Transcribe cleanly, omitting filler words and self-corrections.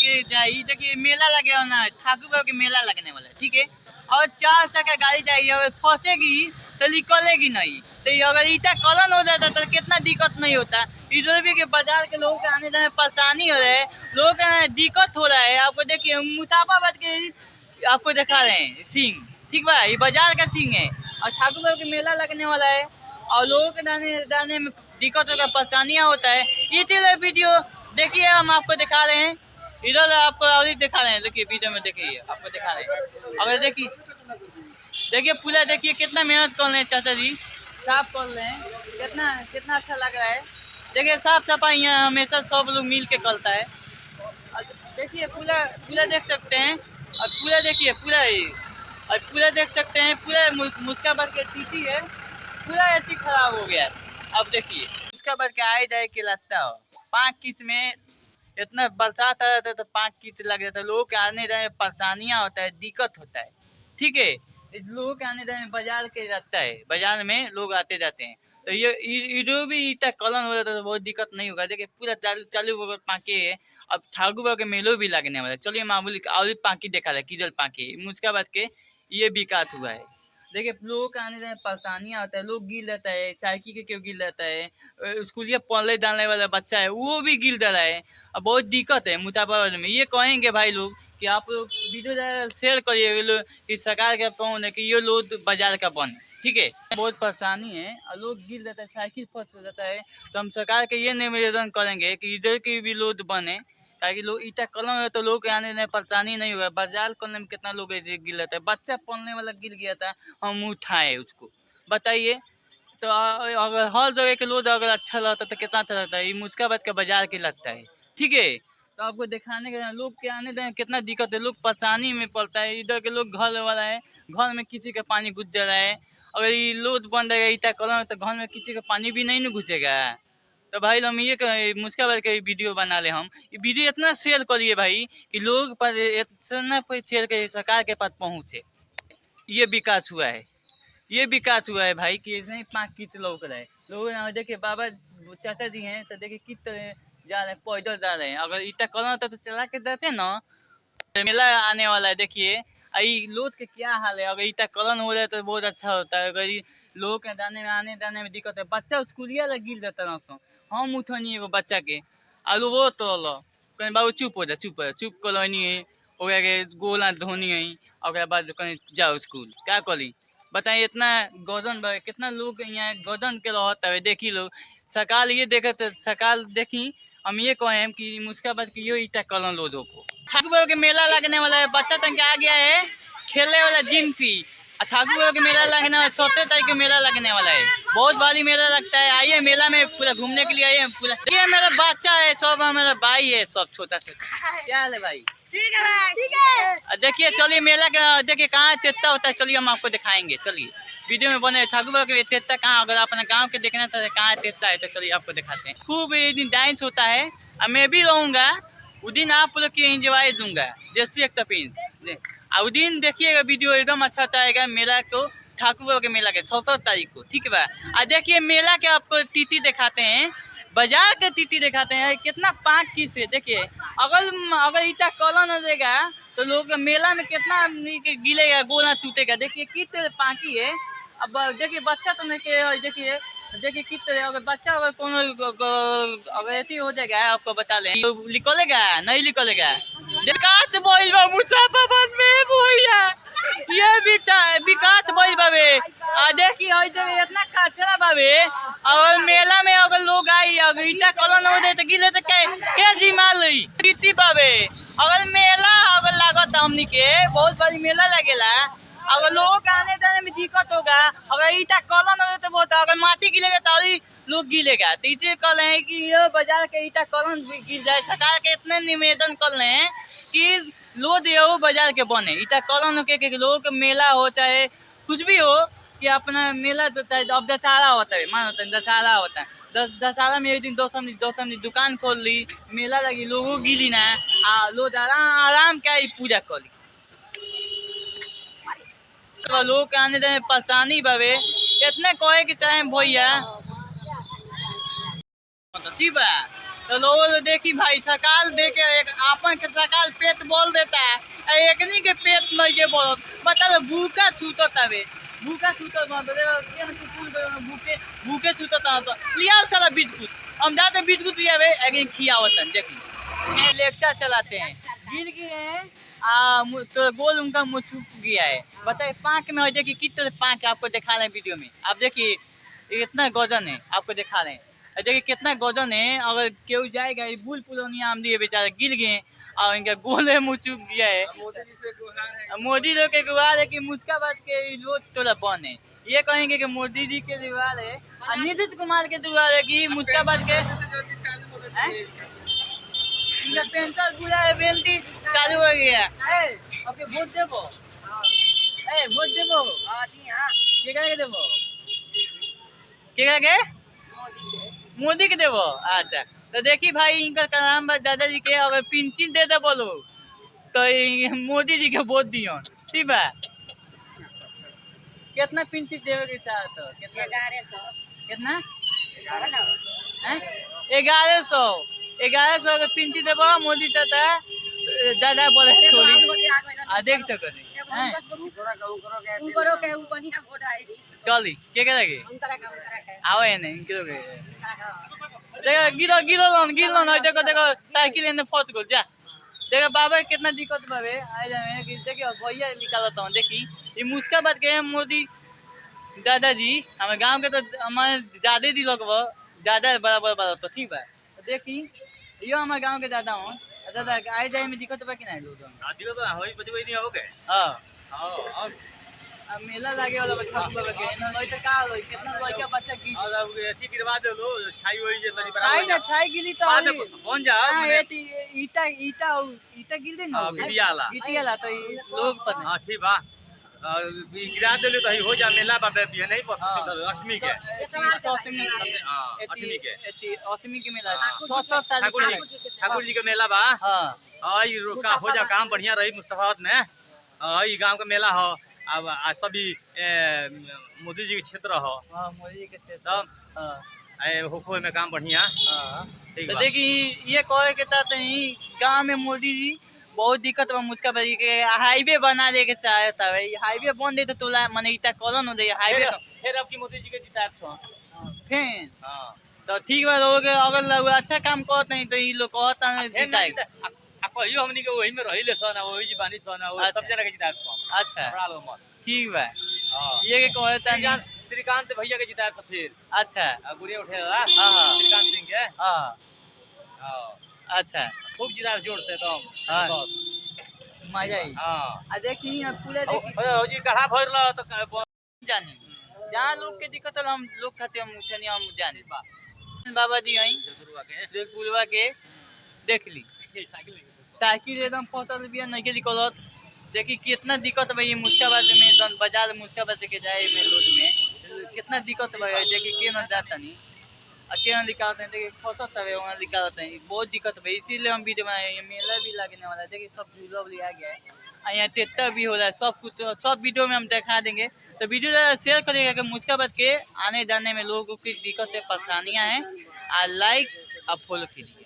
के जाई, देखिए मेला लगे हो ना, ठाकुर बाबा के मेला लगने वाला है, ठीक है। और 4 चक्का गाड़ी जाएगी, अगर फंसेगी तो निकलेगी नहीं। तो अगर ईटा कलन हो जाता तो कितना दिक्कत नहीं होता। इधर भी के बाजार के लोगों के आने जाने में परेशानी हो रहा है, लोगों का दिक्कत हो रहा है। आपको देखिए मुताबाबाद के आपको दिखा रहे हैं सिंह, ठीक बा, ये बाजार का सिंह है और ठाकुर बाबा के मेला लगने वाला है और लोगों के जाने में दिक्कत होगा, परेशानियाँ होता है। ये वीडियो देखिए, हम आपको दिखा रहे हैं, इधर आपको और दिखा रहे हैं, देखिए वीडियो में देखिए आपको दिखा रहे हैं। अगर देखिए पूरा देखिए कितना मेहनत कर रहे हैं चाचा जी, साफ कर रहे हैं, कितना कितना अच्छा लग रहा है। देखिए साफ सफाई यहाँ हमेशा सब लोग मिल के करता है। देखिए पूरा पूरा देख सकते हैं और पूरा देखिए पूरा ही और पूरा देख सकते हैं, पूरा मुस्काबाद के टीटी है, पूरा एटी खराब हो गया। अब देखिए मुस्काबाद के आए जाए के लगता हो 5 किस में इतना बरसात आ जाता है तो 5 कीच लग जाता है, लोगों के आने जाने में परेशानियाँ होता है, दिक्कत होता है, ठीक है। लोगों के आने जाने में बाजार के रहता है, बाजार में लोग आते जाते हैं, तो ये इधर भी इतना कलन हो जाता है तो बहुत दिक्कत नहीं होगा। देखिए पूरा चालू होकर पाके है। अब ठाकुर बाबा के मेलो भी लगने वाला है। चलिए मामूली और पाकि देखा है, किधर पाकि मुस्काबाद के ये विकास हुआ है। देखिए लोगों के आने जाने परेशानियाँ होता है, लोग गिर रहता है, साइकिल के क्यों गिर रहता है, स्कूलिया पढ़ने डालने वाला बच्चा है वो भी गिर रहा है। अब बहुत दिक्कत है मुताबाबाद में। ये कहेंगे भाई लोग कि आप लोग वीडियो शेयर करिए कि सरकार का कौन है कि ये लोग बाजार का बने, ठीक है। बहुत परेशानी है और लोग गिर जाता है, साइकिल फंस जाता है, तो हम सरकार के ये निवेदन करेंगे कि इधर के भी लोग बने, ताकि लोग ईटा कलम है तो लोग के आने में परेशानी नहीं होगा। बाजार करने में कितना लोग गिर जाता है, बच्चा पढ़ने वाला गिर गया था, हम उठाए उसको, बताइए। तो अगर हर जगह के लोग अगर अच्छा लगता तो कितना अच्छा लगता है। ये मुस्काबाद का बाजार के लगता है, ठीक है। तो आपको दिखाने के लोग के आने जाने कितना दिक्कत है, लोग परेशानी में पड़ता है। इधर के लोग घर वाला है, घर में किसी का पानी घुस जा रहा है। अगर ये लोड बन रहेगा ईटा कलम तो घर में किसी का पानी भी नहीं न घुसेगा। तो भाई हम ये मुस्काबाद का वीडियो बना ले, हम ये वीडियो इतना शेयर करिए भाई कि लोग पर इतना शेयर कर सरकार के पास पहुँचे। ये विकास हुआ है, ये विकास हुआ है भाई कि इसने 5 कीच लोग रहे लोग। देखिए बाबा चाचा जी हैं तो देखिए किस तरह जा रहे हैं, पैदल जा रहे हैं। अगर ईटा कलम होता तो चला के देते ना। मेला आने वाला है, देखिए आई लोग के क्या हाल है। अगर इतना कलन हो जाए तो बहुत अच्छा होता है। अगर लोग के जाने में आने जाने में दिक्कत है, बच्चा स्कूलिया लग गिर जाता ना, सो हम उठनी एगो बच्चा के आलू वो तो लो कहीं बाबू चुप हो जा, चुप कलोनी है ओकरा के गोला धोनी है, और बाद कहीं जाओ स्कूल क्या करी बताइए। इतना गदन कितना लोग यहाँ गदन के रहता है। देखी लोग सकाल ये देखे तो सकाल देखी हम ये कहें कि मुस्काबाद की यो ईटा कलन लोगों को। ठाकुर बाबा के मेला लगने वाला है, बच्चा तक आ गया है खेलने वाला जिम की। ठाकुर बाबा के मेला लगने वाला 14 तारीख को मेला लगने वाला है, बहुत भारी मेला लगता है। आइए मेला में पूरा घूमने के लिए आइए पूरा। ये मेरा बच्चा है, सब मेरा भाई है, सब छोटा छोटा। क्या हाल है भाई? ठीक है भाई, ठीक है। देखिए चलिए मेला का देखिए कहाँ तेता होता है, चलिए हम आपको दिखाएंगे। चलिए वीडियो में बने ठाकुर बाबा के तेता कहाँ, अगर अपने गांव के देखना था कहाँ तेता है तो चलिए आपको दिखाते हैं। खूब ये दिन डांस होता है और मैं भी रहूँगा उस दिन, आप लोग की एंजॉय दूंगा जैसे एक तपीन। उस दिन देखिएगा वीडियो एकदम अच्छा आएगा मेला को, ठाकुर बाबा के मेला के 14 तारीख को, ठीक है। और देखिए मेला के आपको तीती दिखाते हैं, बाजार के तीती दिखाते हैं कितना 5 की से। देखिए अगर इतना कलन हो जाएगा तो लोग मेला में कितना गिलेगा, गोला टूटेगा। देखिए कितने पाकी है। अब देखिए बच्चा तो नहीं के, देखिए कितने अगर बच्चा अगर कोनो अगर ऐसी हो जाएगा आपको बता लें तो निकलेगा नहीं निकलेगा। ये विकास बोल बाबे देखिए इतना कचरा बाबे। और मेला में अगर लोग आई अगर ईटा कलन हो जाए तो गिले तो के जिम्मा बाबे। अगर मेला अगर लागत हमनी के बहुत बड़ी मेला लगेला, अगर लोगों के आने जाने में दिक्कत होगा। अगर ईटा कलन हो जाए तो बहुत, अगर माटी गिलेगा तो लोग गिलेगा। तो इसे कह रहे हैं कि ये बाजार के ईटा कलन गिर जाए। सरकार के इतने निवेदन कर रहे हैं कि लोग ये बाजार के बने ईटा कलन हो के लोगों का मेला हो चाहे कुछ भी हो कि अपना मेला होता है। अब दशहरा होता है, मान होता है दशहरा होता है, दशहरा में एक दिन दोस्तों दुकान खोल ली, मेला लगी, लोगों गिली ना लोग आराम क्या पूजा कर ली। तो लोग के आने जाने परेशानी बाबे इतने कहे कि चाहे भैया ठीक बा। तो लोग देखी भाई सकाल देके एक आपन के सकाल बोल देता है एकनी के पेट नहीं के बोल बता दो भूखा छूटो तबे भूखा छूटो भूखे भूखे छूटो तो लिया चला बिस्कुट हम जाते बिस्कुट लिया एक खियावतन देखी लेक्चर चलाते हैं गिर गए हैं तो गोल उनका मुँह छुप गया है बताइए पाँक में हो देखिए कितने पाँक आपको दिखा रहे हैं वीडियो में आप देखिए इतना वजन है आपको दिखा रहे हैं देखिए कितना वजन है अगर केहू जाएगा ये बुल पुलोनिया आम दिए बेचारे गिर गए और इनका गोले मुँह चुप गया है मोदी लोग के गुहार है कि मुस्काबाद के लोग थोड़ा बन है ये कहेंगे कि मोदी जी के गुहार है और नीतीश कुमार के गुहार है कि मुस्काबाद के इनका पेंटर पूरा बेनती चालू हो गया ओके वोट देबो वोट देबो केकरा के देबो केकरा के मोदी के देबो अच्छा तो देखी भाई इनका काम दादाजी के अगर पेंशन दे दे बोलो तो मोदी जी के वोट दियो ठीक बा कितना पेंशन देवे के चाहत हो कितना 1100 के पेंशन देबो मोदी चाहता दादा बोले छोड़ी देख तो चली के लगे आओ है नहीं देखो गिलो देखो देखो साइकिल ने फंस गो जा देखो बाबा कितना दिक्कत बाबे आ जाए कि देखियो भैया निकालता हूँ देखी ये मुस्काबाद के मोदी दादाजी हमारे गांव के तो हमारे दादे दी लोग दादा बड़ा तो ठीक बा देखी यो हमारे गांव के दादा हूँ दादा आए जाए में दिक्कत बा कि नहीं लोग दिक्कत तो होई बजे कोई नहीं होगे हां अब मेला लागे वाला बच्चा बाबा के ना लई त का लई कितना लइका बच्चा की और अथी गिरवा दे लो छाई होई जे तनी बराबर छाई ना छाई गिली तो बाद बन जा ईटा गिर दे ना गिटियाला तो लोग पता हां ठीक बा गिरा दे तो हो जा मेला बाबे भी नहीं पड़ता अष्टमी के अष्टमी के मेला 7 तारीख ठाकुर जी के मेला बा हां आई रोका हो जा काम बढ़िया रही मुस्तफाबाद में ई गांव का मेला हो अब सभी मोदी जी के क्षेत्र हो मोदी जी के क्षेत्र तब हां होखो में काम बढ़िया हां ठीक तो बा देखी ये कहे के तहत ही गांव में मोदी जी बहुत दिक्कत बा मुझका भाई के हाईवे बना दे के चाहता है हाईवे बन दे तो तोला माने इता कॉलोन हो दे हाईवे फिर अब की मोदी जी के जितात छो फिर हां तो ठीक बा लोग अगर लोग अच्छा काम करत नहीं तो ई लोग कहता है जिताए आ कहियो हमनी के वही में रहिले सन वही जी बानी सन वो सब जना के जितात छो अच्छा बड़ा लो मत ठीक बा हां ये के कहता है श्रीकांत भैया के जितात फिर अच्छा गुड़िया उठेला हां श्रीकांत सिंह के हां हां अच्छा खूब जितात जोर से तुम हां मजा आई हां आ देखी पूरे देखी हो जी कढ़ा भरला तो जानी जहाँ लोग के दिक्कत है हम लोग खाते हम उठनी हम जाने बाबा जी आई पुलवा के देख ली साइकिल एकदम फसल भी नहीं के निकलत देखी कितना दिक्कत भाई मुस्काबाद में एकदम बाजार मुस्काबाद के जाए में लोड में कितना दिक्कत भाई देखी के न जाता नहीं अकेला निकालते हैं देखिए फसल सब है वहाँ निकालते हैं बहुत दिक्कत भाई इसीलिए हम वीडियो बनाए मेला भी लगने वाला है देखिए सब झूला लिया गया है यहाँ टेक्टर भी हो रहा है सब कुछ सब वीडियो में हम दिखा देंगे तो वीडियो शेयर करिएगा कि मुस्काबाद के आने जाने में लोगों की दिक्कतें परेशानियाँ हैं और लाइक और फॉलो कीजिए।